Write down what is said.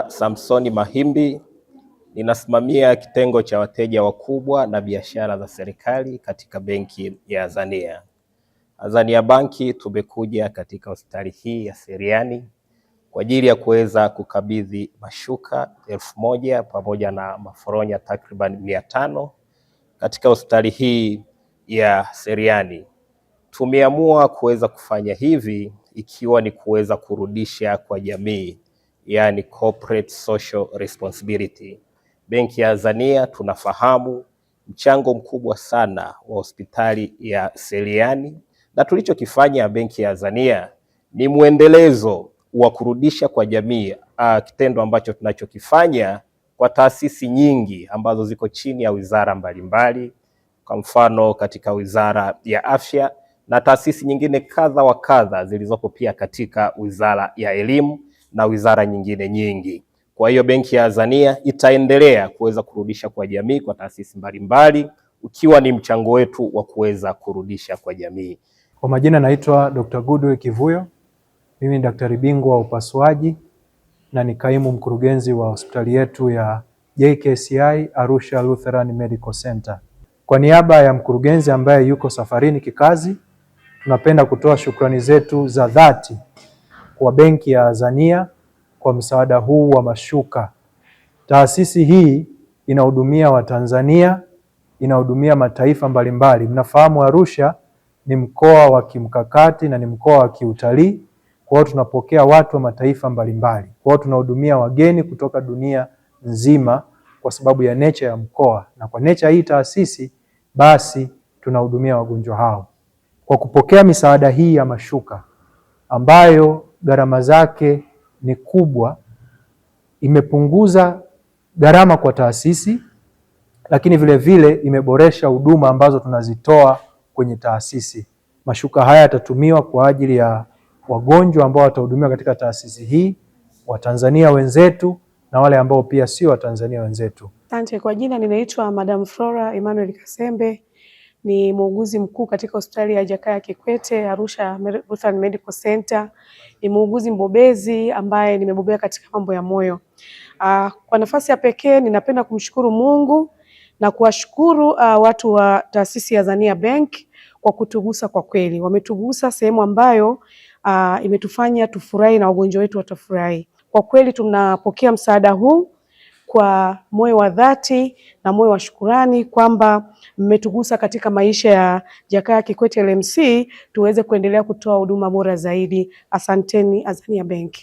Samsoni Mahimbi, ninasimamia kitengo cha wateja wakubwa na biashara za serikali katika benki ya Azania. Azania Banki tumekuja katika hospitali hii ya Seliani kwa ajili ya kuweza kukabidhi mashuka 1000 pamoja na maforonya takriban 500 katika hospitali hii ya Seliani. Tumeamua kuweza kufanya hivi ikiwa ni kuweza kurudisha kwa jamii, yani corporate social responsibility. Benki ya Azania tunafahamu mchango mkubwa sana wa hospitali ya Seliani, na tulichokifanya benki ya Azania ni mwendelezo wa kurudisha kwa jamii, kitendo ambacho tunachokifanya kwa taasisi nyingi ambazo ziko chini ya wizara mbalimbali, kwa mfano katika wizara ya afya na taasisi nyingine kadha wa kadha zilizopo pia katika wizara ya elimu na wizara nyingine nyingi. Kwa hiyo benki ya Azania itaendelea kuweza kurudisha kwa jamii kwa taasisi mbalimbali, ukiwa ni mchango wetu wa kuweza kurudisha kwa jamii. Kwa majina naitwa Dr. Goodwill Kivuyo. Mimi ni daktari bingwa wa upasuaji na ni kaimu mkurugenzi wa hospitali yetu ya JKCI Arusha Lutheran Medical Center. Kwa niaba ya mkurugenzi ambaye yuko safarini kikazi, tunapenda kutoa shukrani zetu za dhati kwa benki ya Azania kwa msaada huu wa mashuka. Taasisi hii inahudumia Watanzania, inahudumia mataifa mbalimbali. Mnafahamu Arusha ni mkoa wa kimkakati na ni mkoa wa kiutalii, kwa hiyo tunapokea watu wa mataifa mbalimbali. Kwa hiyo tunahudumia wageni kutoka dunia nzima kwa sababu ya nature ya mkoa, na kwa nature hii taasisi basi tunahudumia wagonjwa hao. Kwa kupokea misaada hii ya mashuka ambayo gharama zake ni kubwa, imepunguza gharama kwa taasisi, lakini vile vile imeboresha huduma ambazo tunazitoa kwenye taasisi. Mashuka haya yatatumiwa kwa ajili ya wagonjwa ambao watahudumiwa katika taasisi hii, Watanzania wenzetu na wale ambao pia sio Watanzania wenzetu. Asante. Kwa jina ninaitwa Madam Flora Emmanuel Kasembe, ni muuguzi mkuu katika hospitali ya Jakaya Kikwete Arusha Lutheran Medical Center. Ni muuguzi mbobezi ambaye nimebobea katika mambo ya moyo. Kwa nafasi ya pekee ninapenda kumshukuru Mungu na kuwashukuru watu wa taasisi ya Azania Bank kwa kutugusa. Kwa kweli wametugusa sehemu ambayo imetufanya tufurahi na wagonjwa wetu watafurahi. Kwa kweli tunapokea msaada huu kwa moyo wa dhati na moyo wa shukurani kwamba mmetugusa katika maisha ya Jakaya Kikwete LMC tuweze kuendelea kutoa huduma bora zaidi. Asanteni Azania Bank.